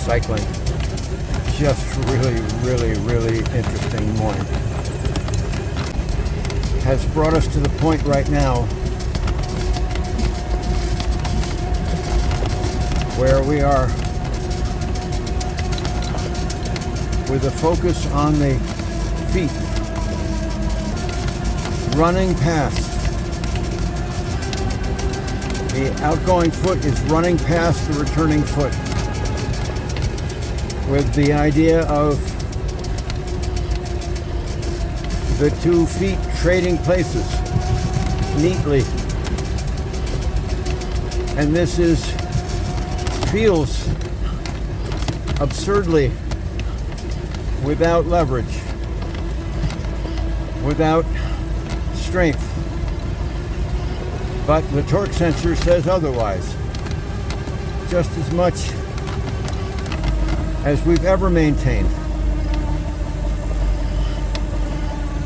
cycling. Just really interesting morning. Has brought us to the point right now where we are with a focus on the feet, running past. The outgoing foot is running past the returning foot, with the idea of the 2 feet trading places neatly. And this feels absurdly without leverage, without strength. But the torque sensor says otherwise. Just as much as we've ever maintained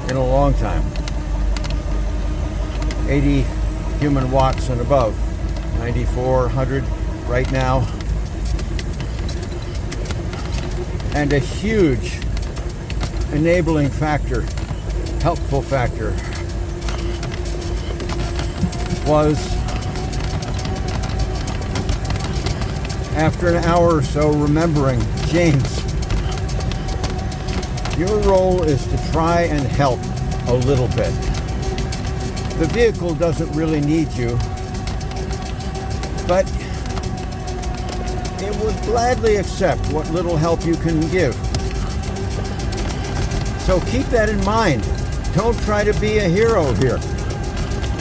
in a long time. 80 human watts and above, 9,400 right now. And a huge enabling factor, helpful factor, was after an hour or so remembering, James, your role is to try and help a little bit. The vehicle doesn't really need you, but it would gladly accept what little help you can give. So keep that in mind. Don't try to be a hero here.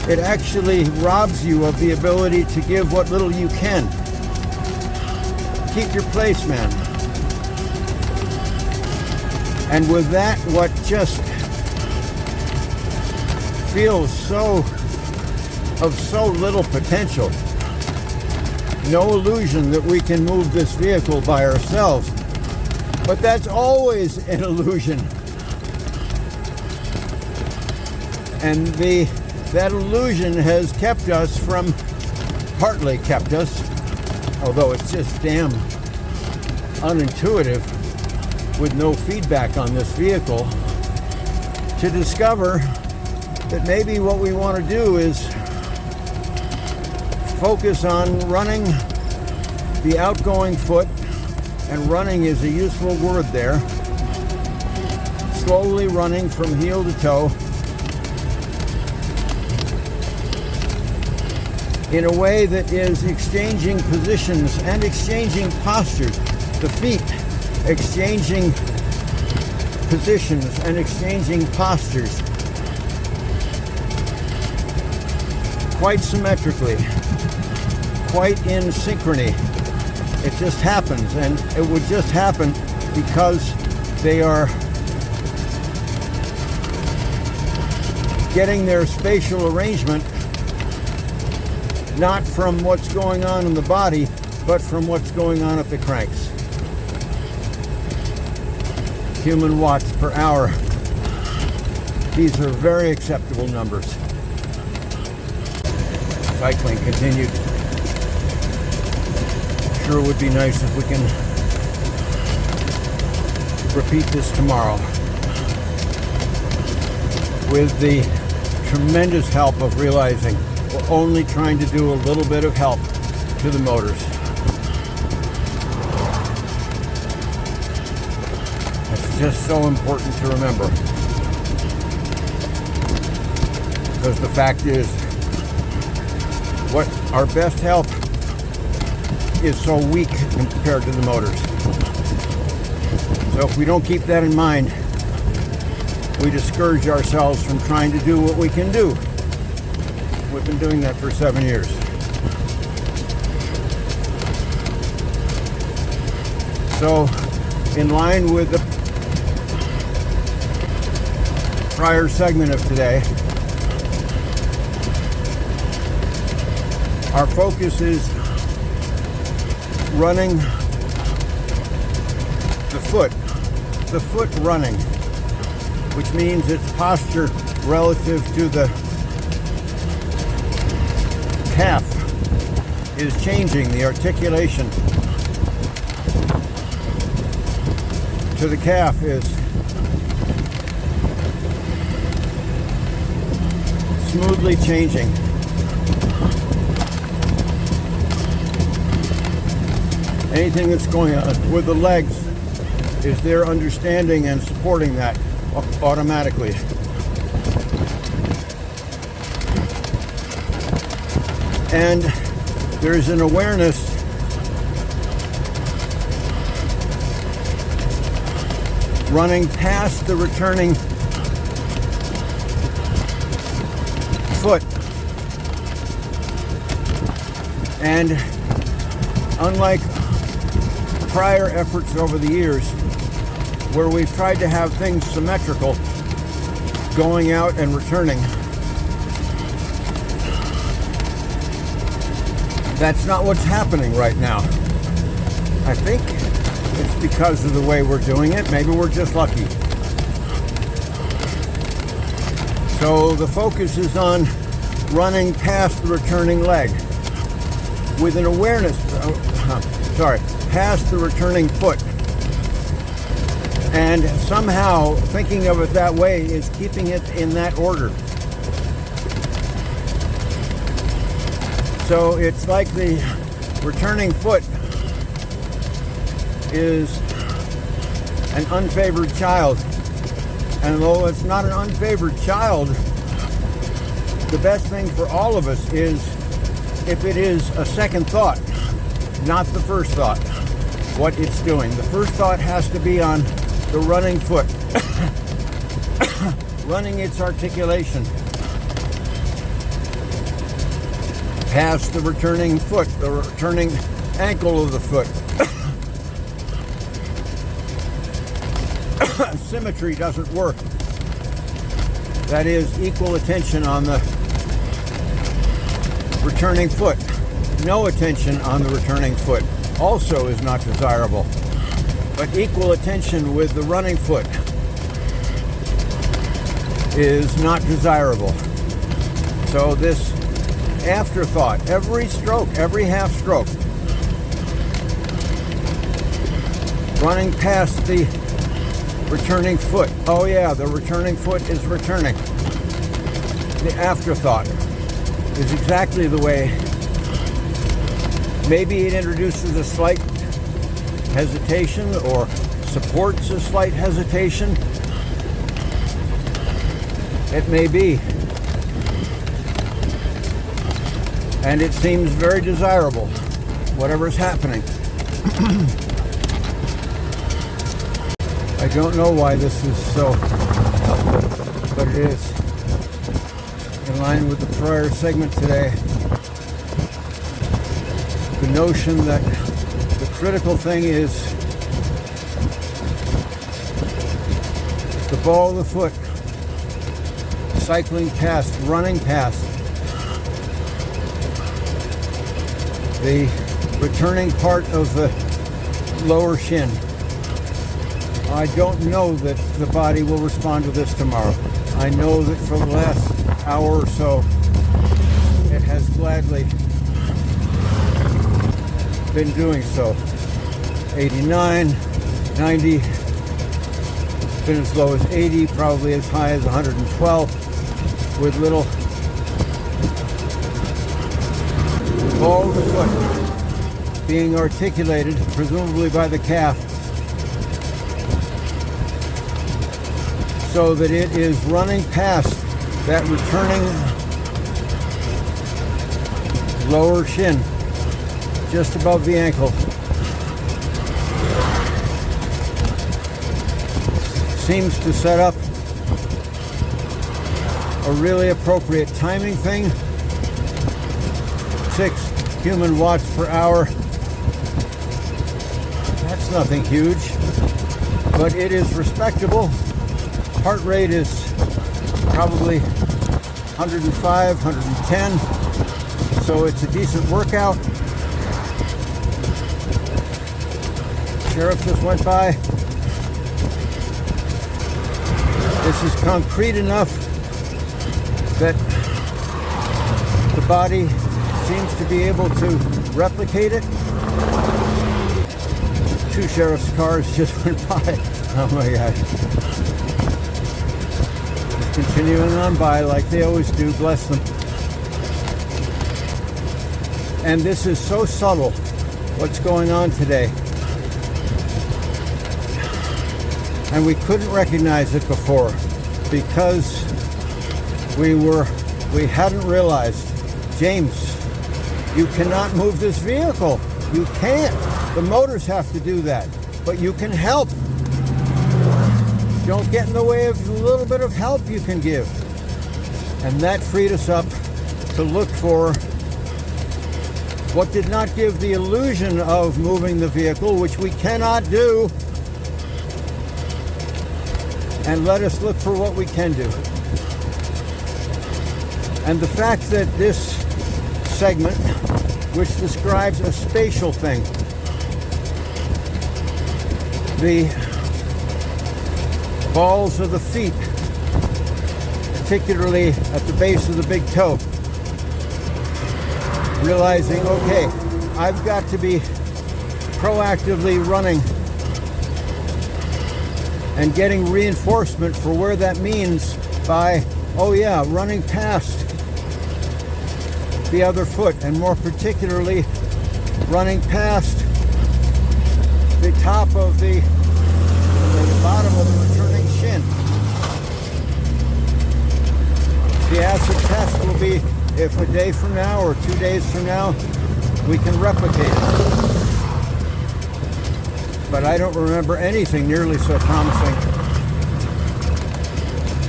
It actually robs you of the ability to give what little you can. Keep your place, man. And with that, what just feels of so little potential. No illusion that we can move this vehicle by ourselves. But that's always an illusion. And that illusion has partly kept us, although it's just damn unintuitive with no feedback on this vehicle, to discover that maybe what we want to do is focus on running the outgoing foot, and running is a useful word there, slowly running from heel to toe in a way that is exchanging positions and exchanging postures. The feet exchanging positions and exchanging postures quite symmetrically, quite in synchrony. It just happens, and it would just happen because they are getting their spatial arrangement not from what's going on in the body, but from what's going on at the cranks. Human watts per hour. These are very acceptable numbers. Cycling continued. Sure would be nice if we can repeat this tomorrow with the tremendous help of realizing we're only trying to do a little bit of help to the motors. It's just so important to remember, because the fact is, what our best help is so weak compared to the motors. So if we don't keep that in mind, we discourage ourselves from trying to do what we can do. We've been doing that for 7 years. So, in line with the prior segment of today, our focus is running the foot running, which means its posture relative to the calf is changing, the articulation to the calf is smoothly changing. Anything that's going on with the legs is there understanding and supporting that automatically. And there is an awareness running past the returning foot. And unlike prior efforts over the years where we've tried to have things symmetrical, going out and returning, that's not what's happening right now. I think it's because of the way we're doing it. Maybe we're just lucky. So the focus is on running past the returning leg with an awareness, past the returning foot. And somehow thinking of it that way is keeping it in that order. So it's like the returning foot is an unfavored child. And though it's not an unfavored child, the best thing for all of us is if it is a second thought, not the first thought, what it's doing. The first thought has to be on the running foot, running its articulation past the returning foot, the returning ankle of the foot. Symmetry doesn't work. That is, equal attention on the returning foot. No attention on the returning foot also is not desirable. But equal attention with the running foot is not desirable. So this afterthought, every stroke, every half stroke, running past the returning foot. Oh yeah, the returning foot is returning. The afterthought is exactly the way. Maybe it introduces a slight hesitation or supports a slight hesitation. It may be. And it seems very desirable, whatever's happening. I don't know why this is so helpful, but it is. In line with the prior segment today, the notion that the critical thing is the ball of the foot cycling past, running past the returning part of the lower shin. I don't know that the body will respond to this tomorrow. I know that for the last hour or so, it has gladly been doing so. 89, 90, been as low as 80, probably as high as 112, with little ball of the foot being articulated, presumably by the calf, so that it is running past that returning lower shin, just above the ankle. Seems to set up a really appropriate timing thing. 6 human watts per hour. That's nothing huge, but it is respectable. Heart rate is probably 105, 110, so it's a decent workout. Sheriff just went by. This is concrete enough that the body seems to be able to replicate it 2 sheriff's cars just went by. Oh my gosh. Just continuing on by like they always do, bless them. And this is so subtle, what's going on today. And we couldn't recognize it before because we hadn't realized, James, you cannot move this vehicle. You can't. The motors have to do that. But you can help. Don't get in the way of the little bit of help you can give. And that freed us up to look for what did not give the illusion of moving the vehicle, which we cannot do, and let us look for what we can do. And the fact that this segment, which describes a spatial thing, the balls of the feet, particularly at the base of the big toe, realizing, okay, I've got to be proactively running and getting reinforcement for where that means by, oh yeah, running past the other foot, and more particularly running past the top of the bottom of the returning shin. The acid test will be if a day from now or 2 days from now we can replicate it. But I don't remember anything nearly so promising.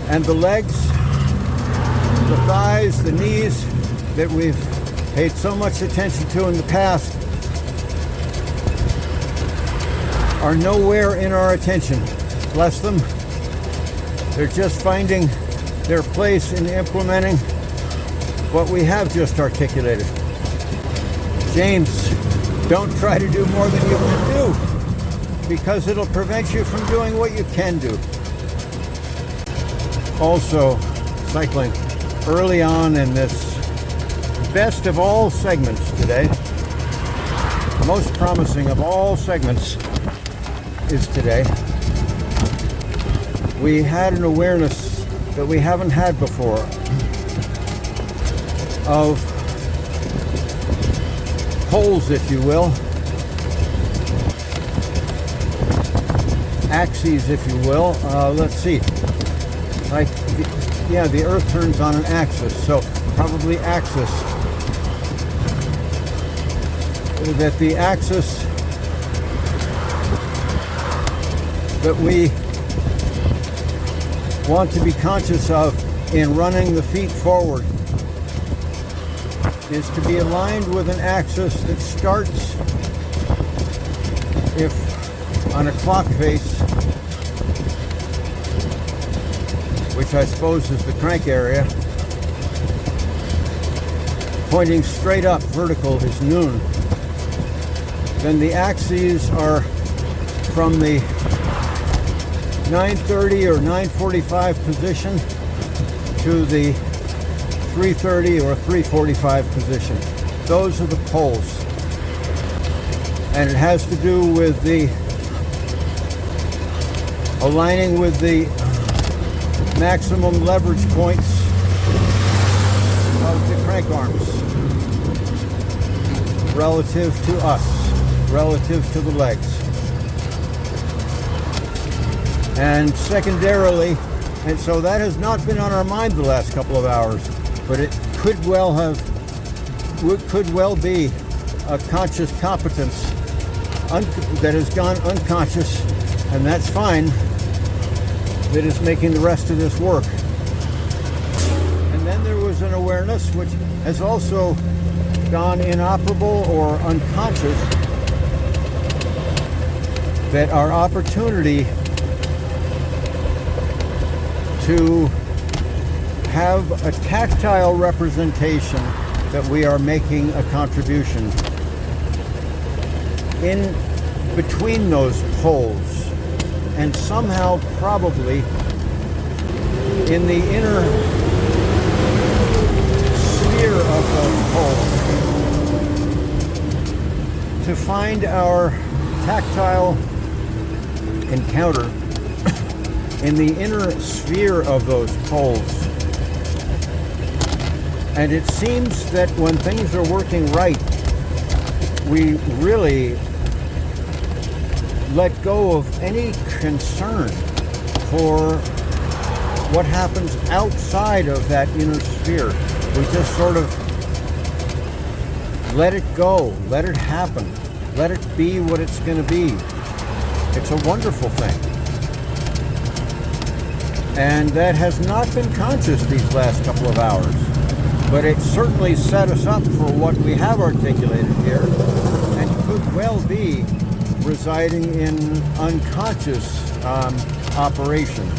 And the legs, the thighs, the knees that we've paid so much attention to in the past are nowhere in our attention. Bless them. They're just finding their place in implementing what we have just articulated. James, don't try to do more than you can do, because it'll prevent you from doing what you can do. Also, cycling early on in this best of all segments today, most promising of all segments is today. We had an awareness that we haven't had before of poles, if you will, axes, if you will. Let's see. Like, the Earth turns on an axis, so probably axis. That the axis that we want to be conscious of in running the feet forward is to be aligned with an axis that starts, if on a clock face, which I suppose is the crank area, pointing straight up, vertical is noon. Then the axes are from the 9:30 or 9:45 position to the 3:30 or 3:45 position. Those are the poles. And it has to do with the aligning with the maximum leverage points of the crank arms relative to us, relative to the legs. And secondarily, and so that has not been on our mind the last couple of hours, but it could well be a conscious competence that has gone unconscious, and that's fine, that is making the rest of this work. And then there was an awareness which has also gone inoperable or unconscious, that our opportunity to have a tactile representation that we are making a contribution in between those poles, and somehow probably in the inner sphere of those poles, to find our tactile encounter in the inner sphere of those poles. And it seems that when things are working right, we really let go of any concern for what happens outside of that inner sphere. We just sort of let it go, let it happen, let it be what it's going to be. It's a wonderful thing. And that has not been conscious these last couple of hours. But it certainly set us up for what we have articulated here, and could well be residing in unconscious operations.